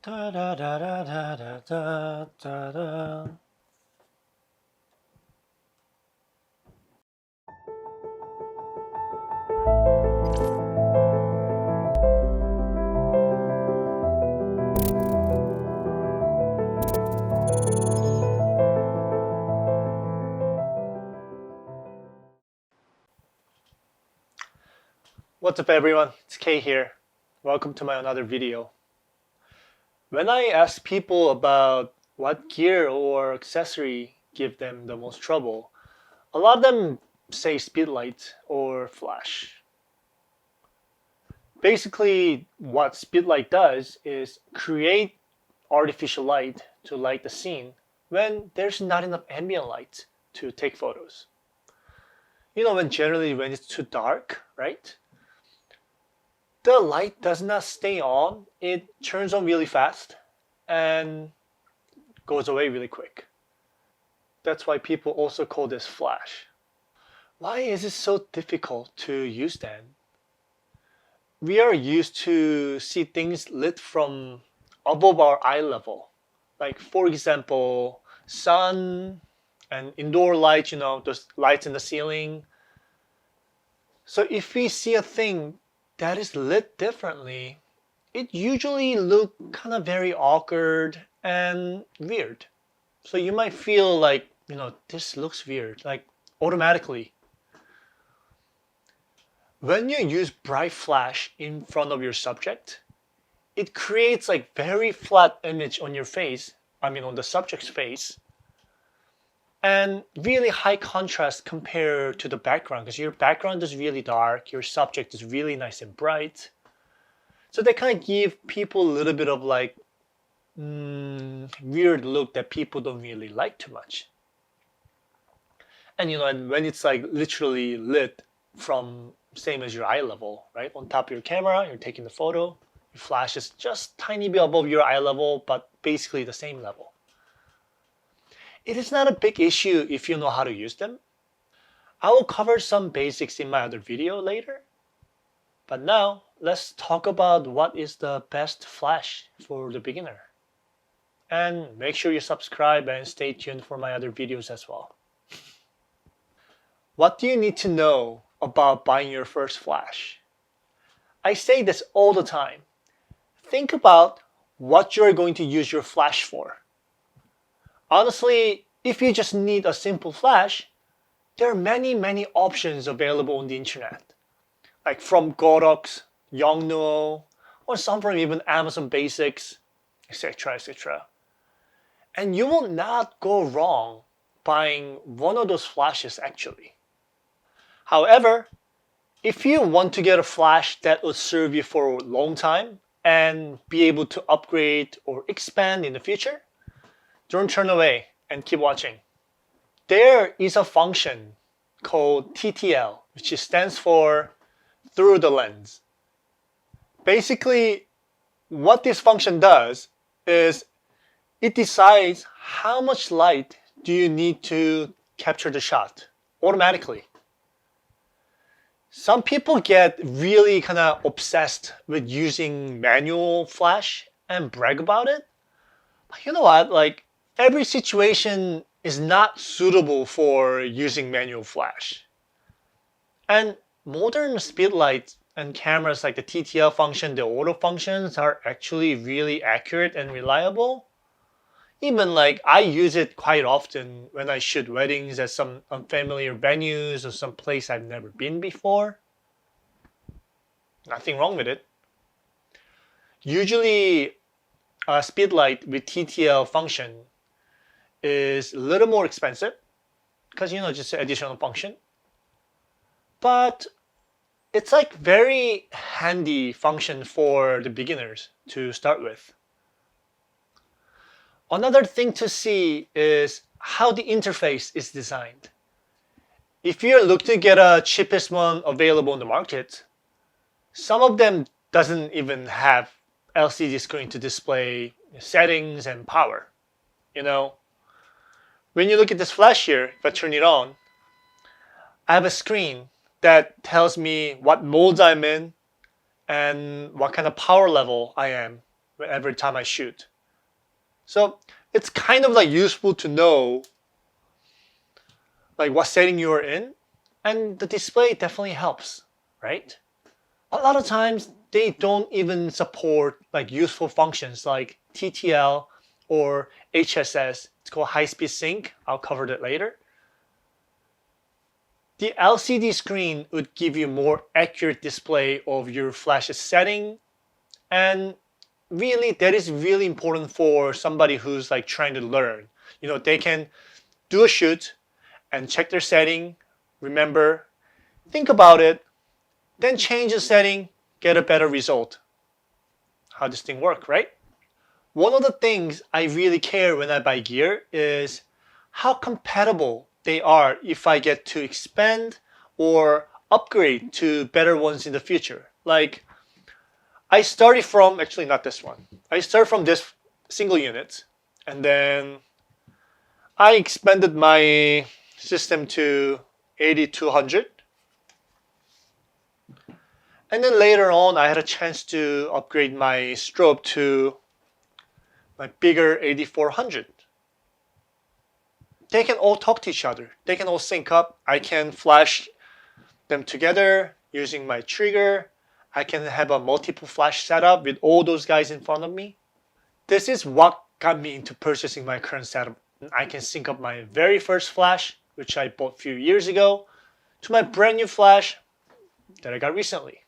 Da da da da da da da da. What's up everyone, it's Kay here. Welcome to my another video. When I ask people about what gear or accessory give them the most trouble, a lot of them say speedlight or flash. Basically, what speedlight does is create artificial light to light the scene when there's not enough ambient light to take photos. You know, when it's too dark, right? The light does not stay on. It turns on really fast and goes away really quick. That's why people also call this flash. Why is it so difficult to use then? We are used to see things lit from above our eye level. Like for example, sun and indoor lights, those lights in the ceiling. So if we see a thing that is lit differently, it usually look kind of very awkward and weird. So you might feel like, this looks weird, like automatically. When you use bright flash in front of your subject, it creates like very flat image on your face, on the subject's face, and really high contrast compared to the background because your background is really dark, your subject is really nice and bright. So they kind of give people a little bit of like weird look that people don't really like too much. And when it's like literally lit from same as your eye level, right? On top of your camera, you're taking the photo, your flash is just tiny bit above your eye level, but basically the same level. It is not a big issue if you know how to use them. I will cover some basics in my other video later. But now, let's talk about what is the best flash for the beginner. And make sure you subscribe and stay tuned for my other videos as well. What do you need to know about buying your first flash? I say this all the time. Think about what you're going to use your flash for. Honestly, if you just need a simple flash, there are many options available on the internet. Like from Godox, YONGNUO, or some from even Amazon Basics, etc, etc. And you will not go wrong buying one of those flashes actually. However, if you want to get a flash that will serve you for a long time and be able to upgrade or expand in the future, don't turn away and keep watching. There is a function called TTL, which stands for through the lens. Basically, what this function does is it decides how much light do you need to capture the shot automatically. Some people get really kind of obsessed with using manual flash and brag about it. But you know what? Like every situation is not suitable for using manual flash. And modern speedlights and cameras like the TTL function, the auto functions are actually really accurate and reliable. Even like I use it quite often when I shoot weddings at some unfamiliar venues or some place I've never been before. Nothing wrong with it. Usually a speedlight with TTL function is a little more expensive because just an additional function. But it's like very handy function for the beginners to start with. Another thing to see is how the interface is designed. If you're looking to get a cheapest one available in the market, some of them doesn't even have LCD screen to display settings and power. When you look at this flash here, if I turn it on, I have a screen that tells me what modes I'm in and what kind of power level I am every time I shoot. So it's kind of like useful to know like what setting you are in, and the display definitely helps, right? A lot of times they don't even support like useful functions like TTL or HSS. It's called high-speed sync. I'll cover that later. The LCD screen would give you more accurate display of your flash's setting, and really that is really important for somebody who's like trying to learn. They can do a shoot and check their setting, remember, think about it, then change the setting, get a better result. How does this thing work, right? One of the things I really care when I buy gear is how compatible they are if I get to expand or upgrade to better ones in the future. Like, I started from, actually not this one, I started from this single unit, and then I expanded my system to 8200. And then later on, I had a chance to upgrade my strobe to my bigger 8400. They can all talk to each other. They can all sync up. I can flash them together using my trigger. I can have a multiple flash setup with all those guys in front of me. This is what got me into purchasing my current setup. I can sync up my very first flash, which I bought a few years ago, to my brand new flash that I got recently.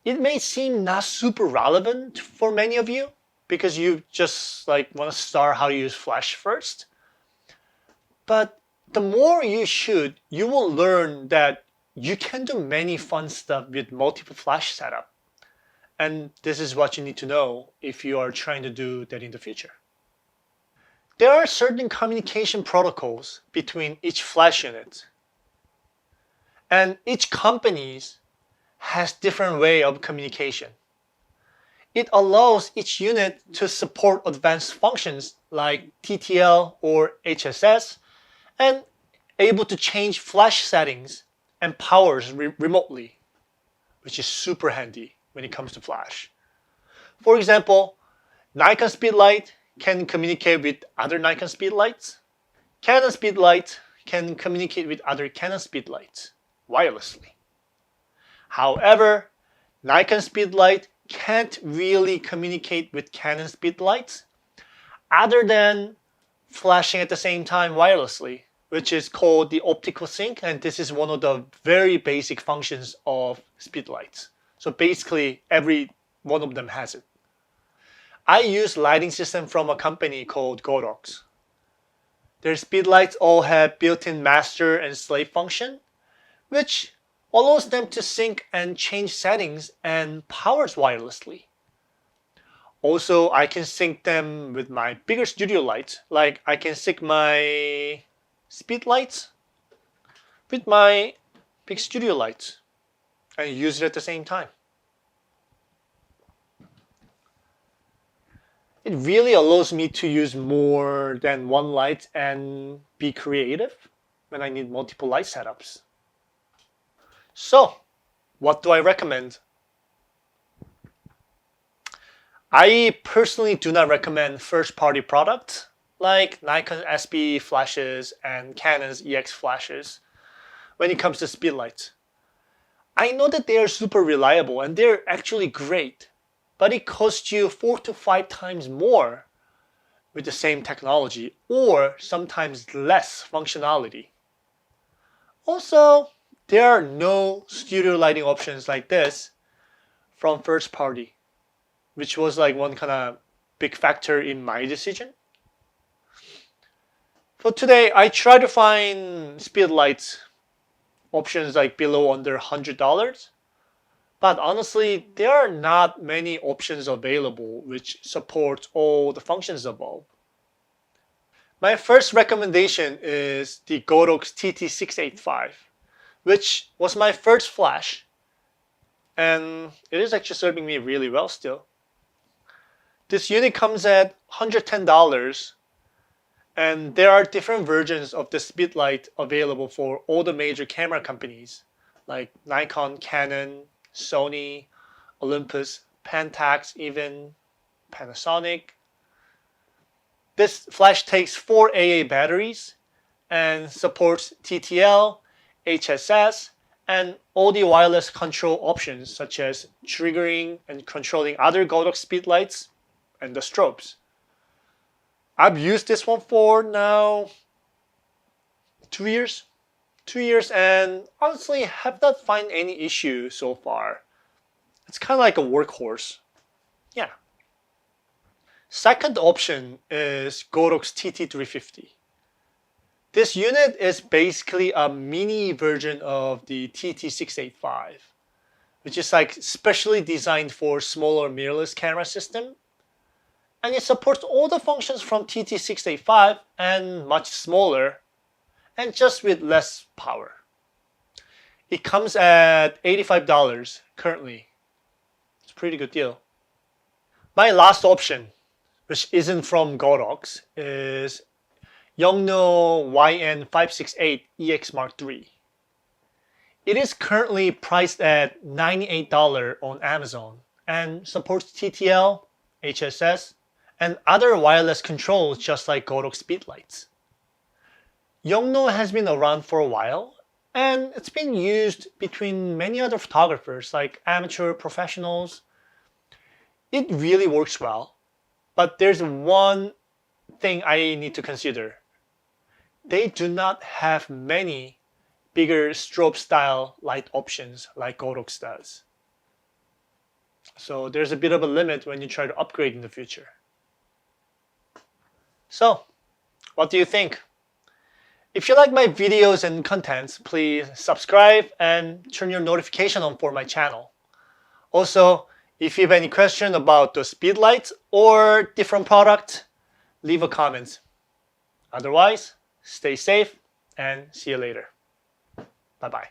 It may seem not super relevant for many of you because you just like want to start how to use flash first. But the more you shoot, you will learn that you can do many fun stuff with multiple flash setup. And this is what you need to know if you are trying to do that in the future. There are certain communication protocols between each flash unit. And each company has different way of communication. It allows each unit to support advanced functions like TTL or HSS and able to change flash settings and powers remotely, which is super handy when it comes to flash. For example, Nikon Speedlight can communicate with other Nikon Speedlights. Canon Speedlight can communicate with other Canon Speedlights wirelessly. However, Nikon Speedlight can't really communicate with Canon Speedlights other than flashing at the same time wirelessly, which is called the optical sync, and this is one of the very basic functions of Speedlights. So basically, every one of them has it. I use lighting system from a company called Godox. Their Speedlights all have built-in master and slave function, which allows them to sync and change settings and powers wirelessly. Also, I can sync them with my bigger studio lights. Like I can sync my speed lights with my big studio lights and use it at the same time. It really allows me to use more than one light and be creative when I need multiple light setups. So, what do I recommend? I personally do not recommend first-party products like Nikon SB flashes and Canon's EX flashes when it comes to speedlights. I know that they are super reliable and they're actually great, but it costs you 4 to 5 times more with the same technology or sometimes less functionality. Also, there are no studio lighting options like this from first party, which was like one kind of big factor in my decision. For today, I try to find speedlights options like below under $100, but honestly, there are not many options available which support all the functions above. My first recommendation is the Godox TT685. Which was my first flash, and it is actually serving me really well still. This unit comes at $110, and there are different versions of the Speedlight available for all the major camera companies like Nikon, Canon, Sony, Olympus, Pentax even. Panasonic. This flash takes 4 AA batteries and supports TTL, HSS, and all the wireless control options such as triggering and controlling other Godox speed lights and the strobes. I've used this one for now 2 years. 2 years, and honestly have not found any issue so far. It's kind of like a workhorse. Yeah. Second option is Godox TT350. This unit is basically a mini version of the TT685, which is like specially designed for smaller mirrorless camera system. And it supports all the functions from TT685 and much smaller, and just with less power. It comes at $85 currently. It's a pretty good deal. My last option, which isn't from Godox, is YONGNUO YN568EX Mark III. It is currently priced at $98 on Amazon and supports TTL, HSS, and other wireless controls just like Godox speedlights. YONGNUO has been around for a while, and it's been used between many other photographers like amateur professionals. It really works well, but there's one thing I need to consider. They do not have many bigger strobe style light options like Godox does. So there's a bit of a limit when you try to upgrade in the future. So, what do you think? If you like my videos and contents, please subscribe and turn your notification on for my channel. Also, if you have any question about the speedlights or different product, leave a comment. Otherwise, stay safe and see you later. Bye-bye.